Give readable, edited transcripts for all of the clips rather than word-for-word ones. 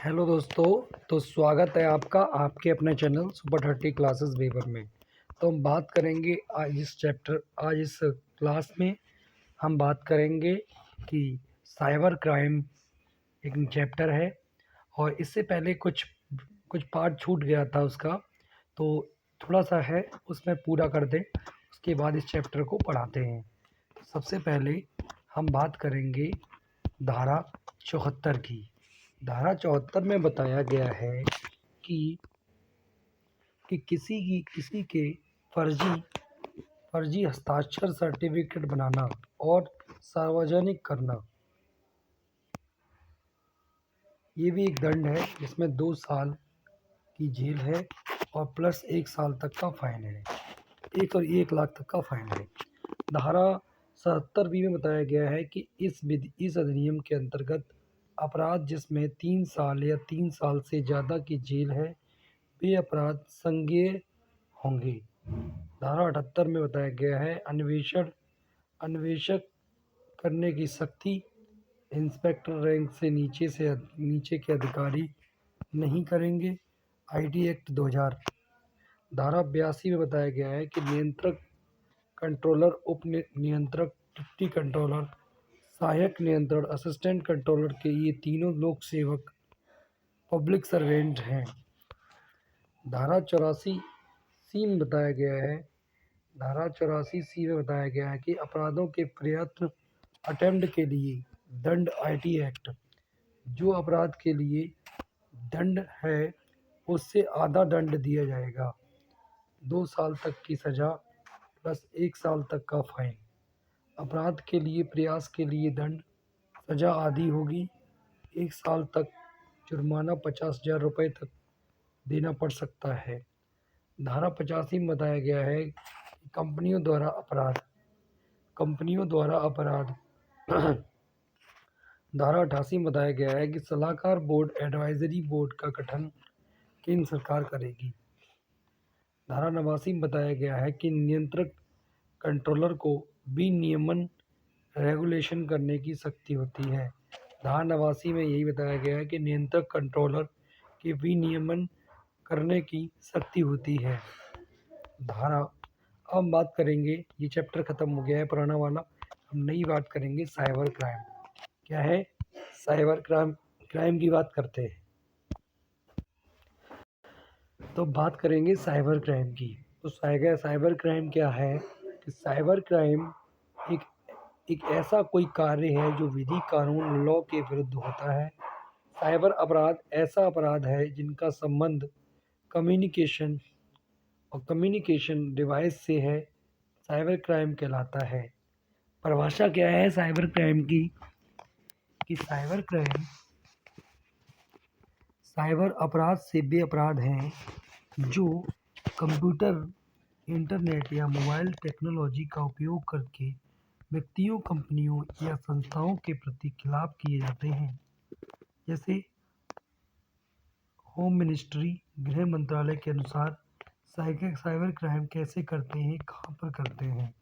Hello दोस्तों। तो स्वागत है आपका आपके अपने चैनल सुपर 30 क्लासेस वेवर में। तो हम बात करेंगे आज इस क्लास में हम बात करेंगे कि साइबर क्राइम एक चैप्टर है। और इससे पहले कुछ कुछ पार्ट छूट गया था उसका, तो थोड़ा सा है उसमें पूरा कर दें, उसके बाद इस चैप्टर को पढ़ाते हैं। सबसे पहले हम बात करेंगे धारा 74 की। धारा 74 में बताया गया है कि किसी के फर्जी फर्जी हस्ताक्षर सर्टिफिकेट बनाना और सार्वजनिक करना, ये भी एक दंड है जिसमें 2 साल की जेल है और प्लस 1 साल तक का फाइन है। 1 लाख तक का फाइन है। धारा 77 बी में बताया गया है कि इस अधिनियम के अंतर्गत अपराध जिसमें 3 साल या 3 साल से ज़्यादा की जेल है, वे अपराध संज्ञेय होंगे। धारा 78 में बताया गया है अन्वेषक करने की सख्ती इंस्पेक्टर रैंक से नीचे के अधिकारी नहीं करेंगे। IT act 2000। धारा 82 में बताया गया है कि नियंत्रक, कंट्रोलर, उप नियंत्रक, डिप्टी कंट्रोलर, सहायक नियंत्रण, असिस्टेंट कंट्रोलर के ये तीनों लोक सेवक पब्लिक सर्वेंट हैं। धारा 84 में बताया गया है धारा 84C में बताया गया है कि अपराधों के प्रयत्न अटेम्प्ट के लिए दंड आईटी एक्ट, जो अपराध के लिए दंड है उससे आधा दंड दिया जाएगा। 2 साल तक की सज़ा प्लस 1 साल तक का फाइन। अपराध के लिए प्रयास के लिए दंड सज़ा आधी होगी। 1 साल तक जुर्माना 50,000 रुपये तक देना पड़ सकता है। धारा 85 में बताया गया है कि कंपनियों द्वारा अपराध धारा 88 में बताया गया है कि सलाहकार बोर्ड, एडवाइजरी बोर्ड का गठन केंद्र सरकार करेगी। धारा 89 में बताया गया है कि नियंत्रक, कंट्रोलर को विनियमन, रेगुलेशन करने की शक्ति होती है। धारा 89 में यही बताया गया है कि नियंत्रक, कंट्रोलर के विनियमन करने की शक्ति होती है। अब हम बात करेंगे, ये चैप्टर ख़त्म हो गया है पुराना वाला। हम नई बात करेंगे साइबर क्राइम क्या है। साइबर क्राइम की बात करते हैं तो बात करेंगे साइबर क्राइम की। तो साइबर क्राइम क्या है कि साइबर क्राइम एक एक ऐसा कोई कार्य है जो विधि, कानून, लॉ के विरुद्ध होता है। साइबर अपराध ऐसा अपराध है जिनका संबंध कम्युनिकेशन डिवाइस से है, साइबर क्राइम कहलाता है। परिभाषा क्या है साइबर क्राइम की कि साइबर अपराध से वे अपराध हैं जो कंप्यूटर, इंटरनेट या मोबाइल टेक्नोलॉजी का उपयोग करके व्यक्तियों, कंपनियों या संस्थाओं के प्रति खिलाफ किए जाते हैं। जैसे होम मिनिस्ट्री, गृह मंत्रालय के अनुसार साइबर क्राइम कैसे करते हैं, कहाँ पर करते हैं।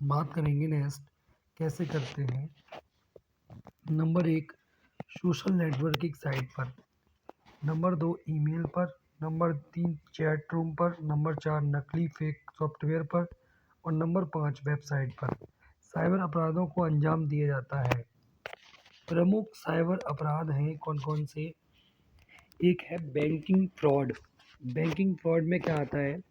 बात करेंगे नेक्स्ट कैसे करते हैं। नंबर 1, सोशल नेटवर्किंग साइट पर। नंबर 2, ईमेल पर। नंबर 3, चैट रूम पर। नंबर 4, नकली फेक सॉफ्टवेयर पर। और नंबर 5, वेबसाइट पर साइबर अपराधों को अंजाम दिया जाता है। प्रमुख साइबर अपराध हैं कौन कौन से। एक है बैंकिंग फ्रॉड। बैंकिंग फ्रॉड में क्या आता है,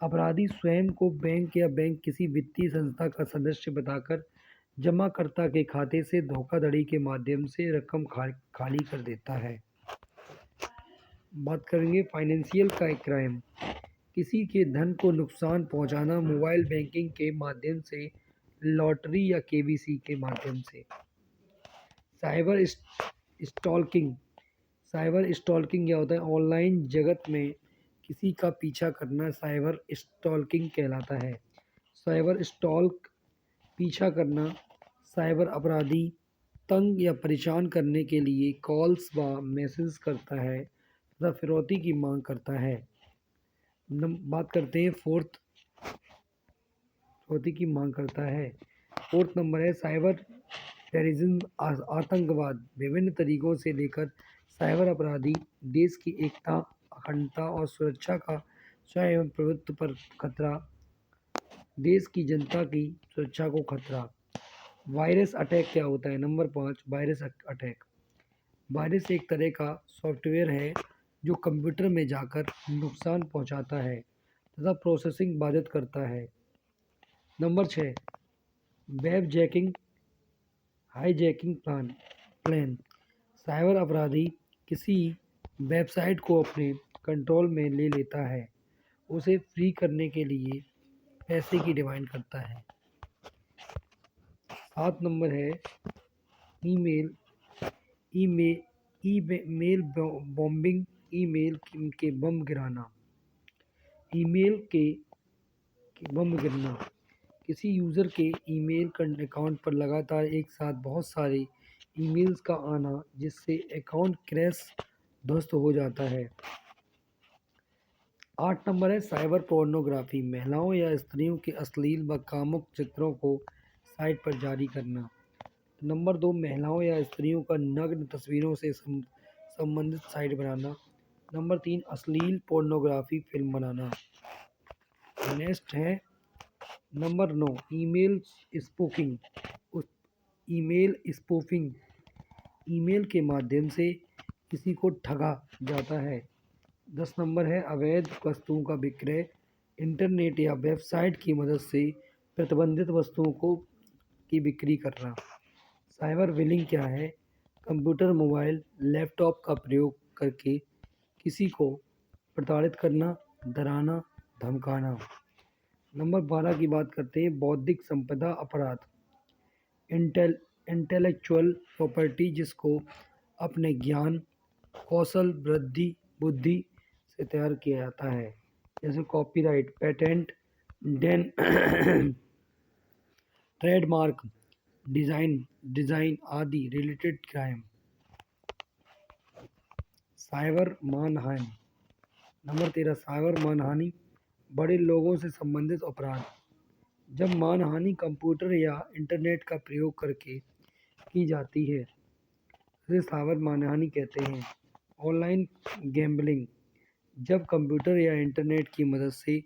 अपराधी स्वयं को बैंक या बैंक किसी वित्तीय संस्था का सदस्य बताकर जमाकर्ता के खाते से धोखाधड़ी के माध्यम से रकम खाली कर देता है। बात करेंगे फाइनेंशियल क्राइम। किसी के धन को नुकसान पहुंचाना मोबाइल बैंकिंग के माध्यम से, लॉटरी या केबीसी के माध्यम से। Cyber stalking. साइबर स्टॉकिंग क्या होता है, ऑनलाइन जगत में किसी का पीछा करना साइबर स्टॉकिंग कहलाता है। साइबर स्टॉक पीछा करना, साइबर अपराधी तंग या परेशान करने के लिए कॉल्स व मैसेज करता है तथा फिरौती की मांग करता है। बात करते हैं फिरौती की मांग करता है। फोर्थ नंबर है टेररिज्म, आतंकवाद, विभिन्न तरीकों से लेकर साइबर अपराधी देश की एकता, अखंडता और सुरक्षा का स्वयं एवं प्रभुत्व पर खतरा, देश की जनता की सुरक्षा को खतरा। वायरस अटैक क्या होता है? Number 5, virus attack. वायरस एक तरह का सॉफ्टवेयर है जो कंप्यूटर में जाकर नुकसान पहुंचाता है तथा प्रोसेसिंग बाधित करता है। Number 6, web jacking, hijacking plan. Cyber अपराधी किसी वेबसाइट को अपने कंट्रोल में ले लेता है, उसे फ्री करने के लिए पैसे की डिमांड करता है। 7 नंबर है email email email bombing, email के बम गिराना। ईमेल के बम गिरना किसी यूज़र के ईमेल अकाउंट पर लगातार एक साथ बहुत सारे ईमेल्स का आना जिससे अकाउंट क्रैश ध्वस्त हो जाता है। 8 नंबर है साइबर पोर्नोग्राफी, महिलाओं या स्त्रियों के अश्लील व कामुक चित्रों को साइट पर जारी करना। नंबर 2, महिलाओं या स्त्रियों का नग्न तस्वीरों से संबंधित साइट बनाना। नंबर 3, अश्लील पोर्नोग्राफी फिल्म बनाना। नेक्स्ट है number 9, email spoofing. Email spoofing, email के माध्यम से किसी को ठगा जाता है। 10 नंबर है अवैध वस्तुओं का विक्रय, इंटरनेट या वेबसाइट की मदद से प्रतिबंधित वस्तुओं को की बिक्री करना। साइबर बिलिंग क्या है? कंप्यूटर, मोबाइल, लैपटॉप का प्रयोग करके किसी को प्रताड़ित करना, डराना, धमकाना। नंबर 12 की बात करते हैं बौद्धिक संपदा अपराध। इंटेलेक्चुअल प्रॉपर्टी जिसको अपने ज्ञान, कौशल, बुद्धि से तैयार किया जाता है, जैसे कॉपीराइट, पेटेंट, डेन ट्रेडमार्क, डिज़ाइन आदि रिलेटेड क्राइम। साइबर मानहानि। नंबर 13, साइबर मानहानि, बड़े लोगों से संबंधित अपराध। जब मानहानि कंप्यूटर या इंटरनेट का प्रयोग करके की जाती है उसे साइबर मानहानि कहते हैं। ऑनलाइन गैम्बलिंग, जब कंप्यूटर या इंटरनेट की मदद से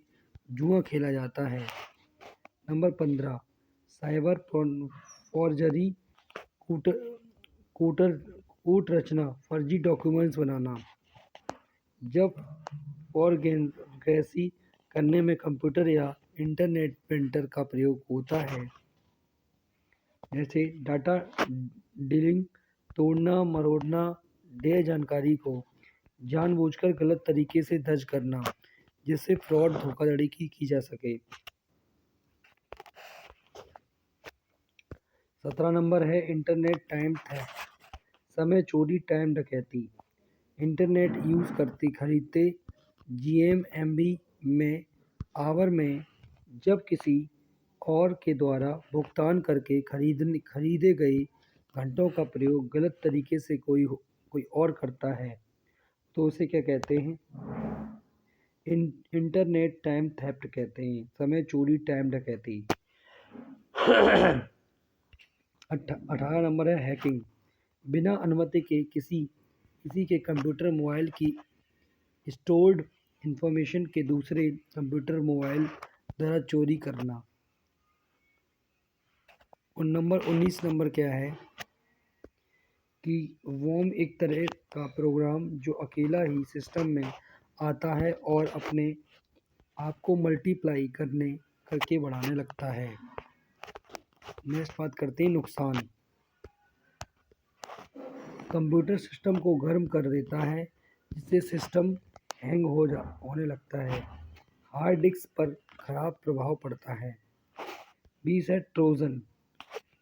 जुआ खेला जाता है। नंबर 15, साइबर फॉर्जरी, कूट रचना, फर्जी डॉक्यूमेंट्स बनाना। जब फॉर्जेसी करने में कंप्यूटर या इंटरनेट प्रिंटर का प्रयोग होता है, जैसे डाटा डीलिंग, तोड़ना मरोड़ना, देय जानकारी को जानबूझकर गलत तरीके से दर्ज करना जिससे फ्रॉड धोखाधड़ी की जा सके। 17 नंबर है इंटरनेट टाइम थेफ्ट, समय चोरी, टाइम डकैती। इंटरनेट यूज़ करते खरीदते GMMB में आवर में जब किसी और के द्वारा भुगतान करके खरीदे गए घंटों का प्रयोग गलत तरीके से कोई और करता है तो उसे क्या कहते हैं? इंटरनेट टाइम थेफ्ट कहते हैं, समय चोरी, टाइम डकैती। 18 नंबर है हैकिंग, बिना अनुमति के किसी के कंप्यूटर, मोबाइल की स्टोर्ड इंफॉर्मेशन के दूसरे कंप्यूटर, मोबाइल द्वारा चोरी करना। और नंबर 19 नंबर क्या है कि वॉर्म एक तरह का प्रोग्राम जो अकेला ही सिस्टम में आता है और अपने आप को मल्टीप्लाई करके बढ़ाने लगता है। नेक्स्ट बात करते हैं नुकसान। कंप्यूटर सिस्टम को गर्म कर देता है जिससे सिस्टम हैंग होने लगता है। हार्ड डिस्क पर खराब प्रभाव पड़ता है। 20 है ट्रोजन,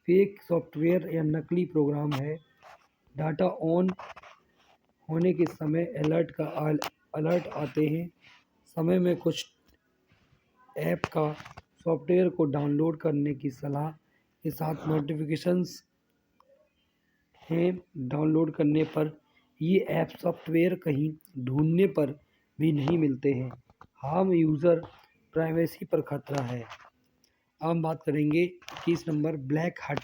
फेक सॉफ्टवेयर या नकली प्रोग्राम है। डाटा ऑन होने के समय अलर्ट आते हैं। समय में कुछ ऐप का सॉफ्टवेयर को डाउनलोड करने की सलाह के साथ नोटिफिकेशंस हैं। डाउनलोड करने पर ये ऐप सॉफ्टवेयर कहीं ढूंढने पर भी नहीं मिलते हैं। हार्म यूज़र प्राइवेसी पर खतरा है। अब हम बात करेंगे 21 नंबर ब्लैक हट।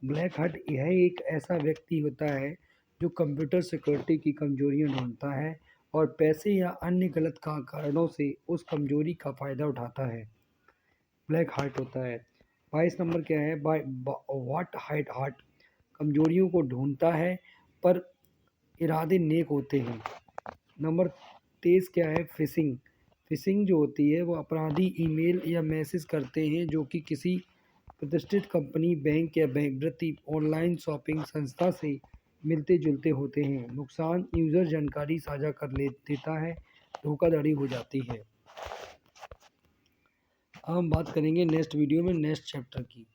ब्लैक हट यह एक ऐसा व्यक्ति होता है जो कंप्यूटर सिक्योरिटी की कमजोरियां ढूंढता है और पैसे या अन्य गलत कारणों से उस कमजोरी का फ़ायदा उठाता है। ब्लैक हार्ट होता है। 22 नंबर क्या है? वाट हाइट हार्ट कमजोरियों को ढूंढता है पर इरादे नेक होते हैं। नंबर 23 क्या है? फिशिंग। फिशिंग जो होती है वो अपराधी ईमेल या मैसेज करते हैं जो कि किसी प्रतिष्ठित कंपनी, बैंक या बैंक ऑनलाइन शॉपिंग संस्था से मिलते जुलते होते हैं। नुकसान यूज़र जानकारी साझा कर ले देता है, धोखाधड़ी हो जाती है। अब हम बात करेंगे नेक्स्ट वीडियो में नेक्स्ट चैप्टर की।